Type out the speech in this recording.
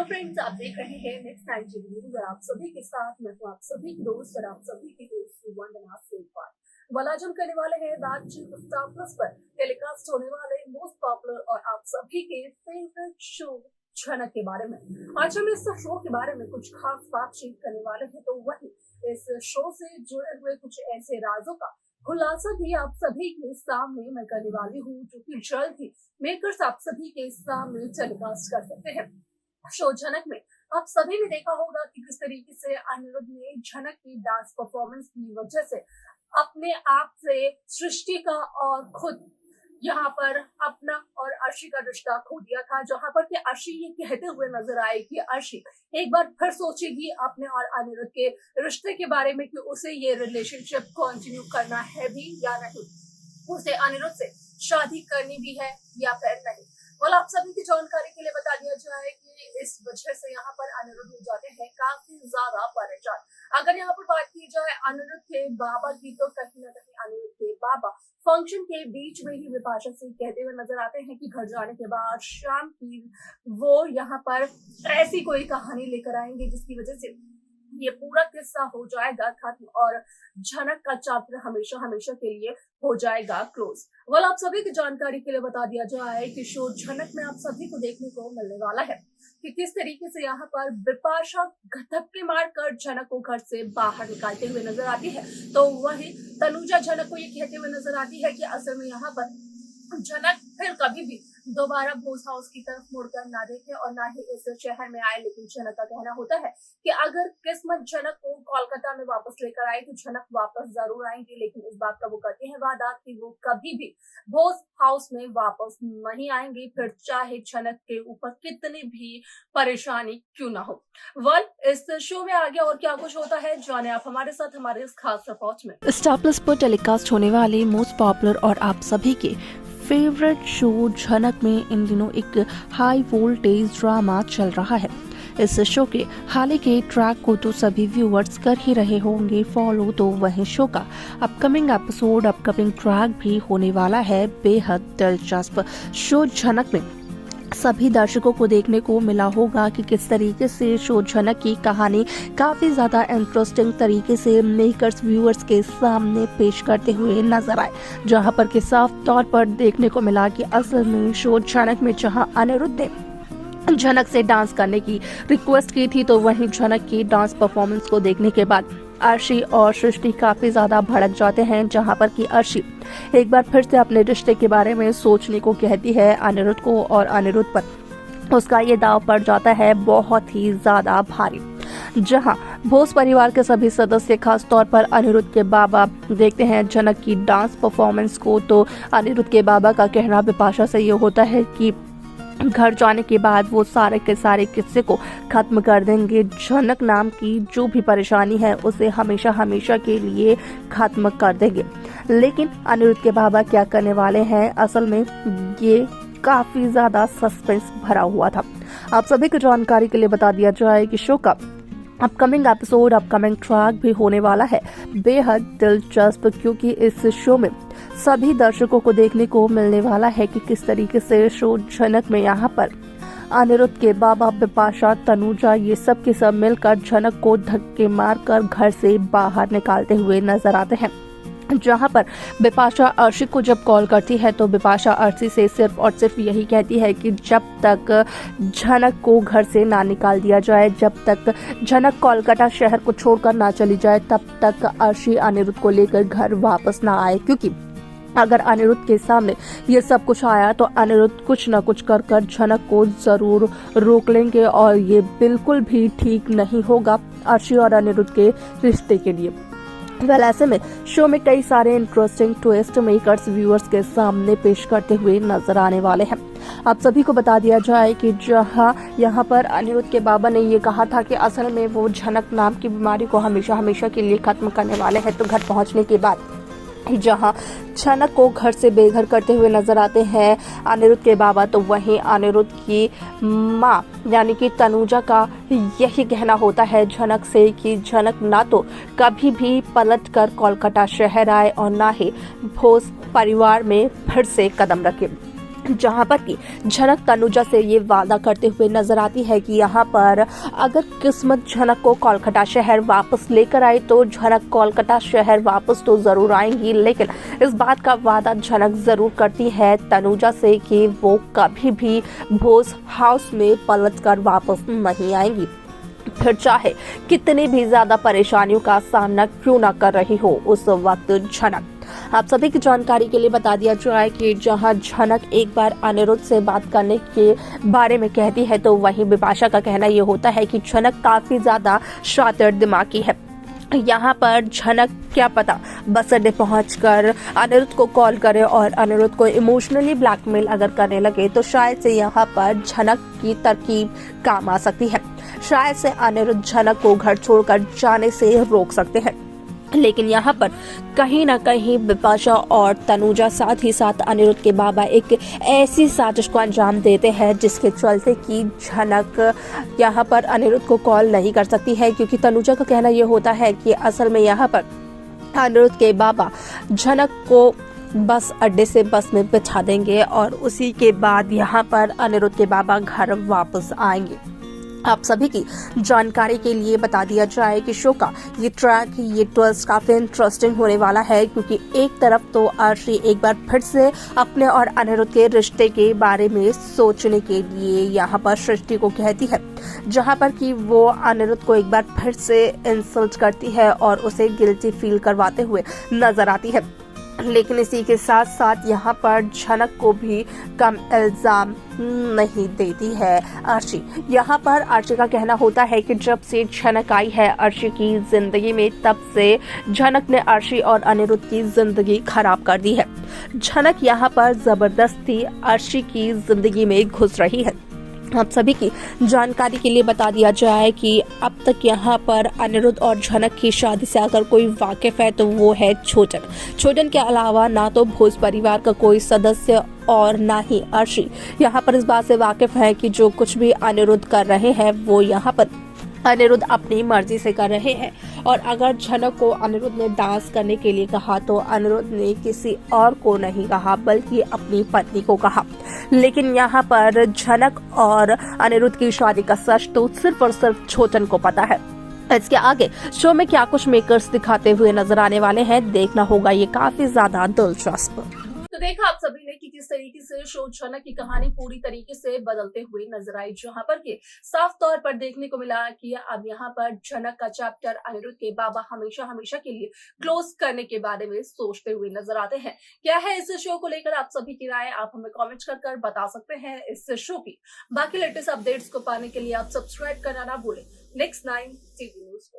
Friends, आप देख रहे हैं नेक्स्ट 90 न्यूज और आप सभी के साथ मैं हूं आप सभी की दोस्त और आप सभी की दोस्त वंदना सेठवाल। आज हम करने वाले हैं बातचीत स्टार प्लस पर टेलीकास्ट होने वाले मोस्ट पॉपुलर और आप सभी के फेवरेट शो झनक के बारे में। आज हम इस शो के बारे में कुछ खास बातचीत करने वाले हैं, तो वही इस शो से जुड़े हुए कुछ ऐसे राजों का खुलासा भी आप सभी के सामने मैं करने वाली हूँ, जो कि जल्द ही मेकर्स आप सभी के सामने टेलीकास्ट कर सकते हैं। शो झनक में आप सभी ने देखा होगा कि किस तरीके से अनिरुद्ध ने झनक की डांस परफॉर्मेंस की वजह से अपने आप से सृष्टि का और खुद यहाँ पर अपना और अर्शी का रिश्ता खो दिया था, जहाँ पर कि अर्शी ये कहते हुए नजर आए कि अर्शी एक बार फिर सोचेगी अपने और अनिरुद्ध के रिश्ते के बारे में कि उसे ये रिलेशनशिप कंटिन्यू करना है भी या नहीं, उसे अनिरुद्ध से शादी करनी भी है या फिर नहीं। आप सभी की जानकारी के लिए बता दिया जाए कि इस वजह से यहाँ पर अनिरुद्ध हो जाते हैं काफी ज्यादा परेशान। अगर यहाँ पर बात की जाए अनिरुद्ध के बाबा की, तो कहीं ना कहीं अनिरुद्ध के बाबा फंक्शन के बीच में ही विपाशा से कहते हुए नजर आते हैं कि घर जाने के बाद शाम की वो यहाँ पर ऐसी कोई कहानी लेकर आएंगे जिसकी वजह से ये पूरा किस्सा हो जाएगा खत्म और झनक का चैप्टर हमेशा हमेशा के लिए हो जाएगा क्लोज। आप सभी की जानकारी के लिए बता दिया जाए कि शो झनक में आप सभी को देखने को मिलने वाला है कि किस तरीके से यहाँ पर बिपाशा धक्के मारकर झनक को घर से बाहर निकालते हुए नजर आती है, तो वही तनुजा झनक को ये कहते हुए नजर आती है कि असल में यहाँ पर झनक फिर कभी भी दोबारा भोज हाउस की तरफ मुड़कर ना देखे और ना ही इस शहर में आए। लेकिन झनक का कहना होता है कि अगर किस्मत झनक को कोलकाता में वापस लेकर आई तो झनक वापस जरूर आएंगी, लेकिन इस बात का वो करती है वादा कि वो कभी भी भोज हाउस में वापस नहीं आएंगी, फिर चाहे झनक के ऊपर कितनी भी परेशानी क्यों ना हो। इस शो में आगे और क्या कुछ होता है जाने आप हमारे साथ हमारे इस खास रिपोर्ट में। स्टार प्लस पर टेलीकास्ट होने वाले मोस्ट पॉपुलर और आप सभी के फेवरेट शो झनक में इन दिनों एक हाई वोल्टेज ड्रामा चल रहा है। इस शो के हाल ही के ट्रैक को तो सभी व्यूअर्स कर ही रहे होंगे फॉलो, तो वहीं शो का अपकमिंग एपिसोड अपकमिंग ट्रैक भी होने वाला है बेहद दिलचस्प। शो झनक में सभी दर्शकों को देखने को मिला होगा कि किस तरीके से शो झनक की कहानी काफी ज्यादा इंटरेस्टिंग तरीके से मेकर्स व्यूअर्स के सामने पेश करते हुए नजर आए, जहां पर के साफ तौर पर देखने को मिला कि असल में शो झनक में जहां अनिरुद्ध ने झनक से डांस करने की रिक्वेस्ट की थी, तो वहीं झनक की डांस परफॉर्मेंस को देखने के बाद अर्शी और सृष्टि काफी ज्यादा भड़क जाते हैं, जहां पर कि अर्शी एक बार फिर से अपने रिश्ते के बारे में सोचने को कहती है अनिरुद्ध को और अनिरुद्ध पर उसका ये दाव पड़ जाता है बहुत ही ज्यादा भारी। जहां भोज परिवार के सभी सदस्य खास तौर पर अनिरुद्ध के बाबा देखते हैं झनक की डांस परफॉर्मेंस को, तो अनिरुद्ध के बाबा का कहना बिपाशा से ये होता है कि घर जाने के बाद वो सारे के सारे किस्से को खत्म कर देंगे, झनक नाम की जो भी परेशानी है उसे हमेशा हमेशा के लिए खत्म कर देंगे। लेकिन अनिरुद्ध के बाबा क्या करने वाले हैं, असल में ये काफी ज्यादा सस्पेंस भरा हुआ था। आप सभी को जानकारी के लिए बता दिया जाए कि शो का अपकमिंग एपिसोड अपकमिंग ट्रैक भी होने वाला है बेहद दिलचस्प, क्योंकि इस शो में सभी दर्शकों को देखने को मिलने वाला है कि किस तरीके से शो झनक में यहाँ पर अनिरुद्ध के बाबा बिपाशा तनुजा ये सब के सब मिलकर झनक को धक्के मारकर घर से बाहर निकालते हुए नजर आते हैं। जहां पर बिपाशा अर्शी को जब कॉल करती है तो बिपाशा अर्शी से सिर्फ और सिर्फ यही कहती है कि जब तक झनक को घर से ना निकाल दिया जाए, जब तक झनक कोलकाता शहर को छोड़कर ना चली जाए, तब तक अर्शी अनिरुद्ध को लेकर घर वापस ना आए, क्योंकि अगर अनिरुद्ध के सामने ये सब कुछ आया तो अनिरुद्ध कुछ न कुछ कर झनक को जरूर रोक लेंगे और ये बिल्कुल भी ठीक नहीं होगा अर्शी और अनिरुद्ध के रिश्ते के लिए। ऐसे में शो में कई सारे इंटरेस्टिंग ट्विस्ट मेकर्स व्यूअर्स के सामने पेश करते हुए नजर आने वाले हैं। आप सभी को बता दिया जाए कि जहां यहाँ पर अनिरुद्ध के बाबा ने ये कहा था कि असल में वो झनक नाम की बीमारी को हमेशा हमेशा के लिए खत्म करने वाले हैं, तो घर पहुंचने के बाद जहां झनक को घर से बेघर करते हुए नजर आते हैं अनिरुद्ध के बाबा, तो वहीं अनिरुद्ध की मां यानी कि तनुजा का यही कहना होता है झनक से कि झनक ना तो कभी भी पलट कर कोलकाता शहर आए और ना ही भोज परिवार में फिर से कदम रखे। जहां पर कि झनक तनुजा से ये वादा करते हुए नजर आती है कि यहाँ पर अगर किस्मत झनक को कोलकाता शहर वापस लेकर आए तो झनक कोलकाता शहर वापस तो जरूर आएंगी, लेकिन इस बात का वादा झनक जरूर करती है तनुजा से कि वो कभी भी भोज हाउस में पलटकर वापस नहीं आएंगी, फिर चाहे कितनी भी ज्यादा परेशानियों का सामना क्यों ना कर रही हो उस वक्त झनक। आप सभी की जानकारी के लिए बता दिया जाए कि जहां झनक एक बार अनिरुद्ध से बात करने के बारे में कहती है तो वहीं बिपाशा का कहना ये होता है कि झनक काफी ज्यादा शातिर दिमागी है। यहाँ पर झनक क्या पता बस अड्डे पहुंचकर अनिरुद्ध को कॉल करे और अनिरुद्ध को इमोशनली ब्लैकमेल अगर करने लगे तो शायद से यहाँ पर झनक की तरकीब काम आ सकती है। शायद से अनिरुद्ध झनक को घर छोड़कर जाने से रोक सकते हैं, लेकिन यहाँ पर कहीं ना कहीं बिपाशा और तनुजा साथ ही साथ अनिरुद्ध के बाबा एक ऐसी साजिश को अंजाम देते हैं जिसके चलते कि झनक यहाँ पर अनिरुद्ध को कॉल नहीं कर सकती है, क्योंकि तनुजा का कहना ये होता है कि असल में यहाँ पर अनिरुद्ध के बाबा झनक को बस अड्डे से बस में बिठा देंगे और उसी के बाद यहाँ पर अनिरुद्ध के बाबा घर वापस आएंगे। आप सभी की जानकारी के लिए बता दिया जाए कि शो का ये ट्रैक, ये ट्विस्ट काफी इंटरेस्टिंग होने वाला है, क्योंकि एक तरफ तो अर्शी एक बार फिर से अपने और अनिरुद्ध के रिश्ते के बारे में सोचने के लिए यहाँ पर सृष्टि को कहती है, जहाँ पर कि वो अनिरुद्ध को एक बार फिर से इंसल्ट करती है और उसे गिल्टी फील करवाते हुए नजर आती है। लेकिन इसी के साथ साथ यहाँ पर झनक को भी कम इल्जाम नहीं देती है अर्शी। यहाँ पर अर्शी का कहना होता है कि जब से झनक आई है अर्शी की जिंदगी में, तब से झनक ने अर्शी और अनिरुद्ध की जिंदगी खराब कर दी है। झनक यहाँ पर जबरदस्ती अर्शी की जिंदगी में घुस रही है। आप सभी की जानकारी के लिए बता दिया जाए कि अब तक यहाँ पर अनिरुद्ध और झनक की शादी से अगर कोई वाकिफ है तो वो है छोटन। छोटन के अलावा ना तो भोज परिवार का कोई सदस्य और ना ही अर्शी यहाँ पर इस बात से वाकिफ है कि जो कुछ भी अनिरुद्ध कर रहे हैं वो यहाँ पर अनिरुद्ध अपनी मर्जी से कर रहे हैं। और अगर झनक को अनिरुद्ध ने डांस करने के लिए कहा तो अनिरुद्ध ने किसी और को नहीं कहा बल्कि अपनी पत्नी को कहा। लेकिन यहाँ पर झनक और अनिरुद्ध की शादी का सच तो सिर्फ और सिर्फ छोटन को पता है। इसके आगे शो में क्या कुछ मेकर्स दिखाते हुए नजर आने वाले हैं, देखना होगा, ये काफी ज्यादा दिलचस्प। तो देखा आप सभी ने कि किस तरीके से शो झनक की कहानी पूरी तरीके से बदलते हुए नजर आई, जहां पर कि साफ तौर पर देखने को मिला कि अब यहाँ पर झनक का चैप्टर अनिरुद्ध के बाबा हमेशा हमेशा के लिए क्लोज करने के बारे में सोचते हुए नजर आते हैं। क्या है इस शो को लेकर आप सभी की राय, आप हमें कॉमेंट कर बता सकते हैं इस शो की। बाकी लेटेस्ट अपडेट्स को पाने के लिए आप सब्सक्राइब करना ना भूलें नेक्स्ट 9 टीवी न्यूज को।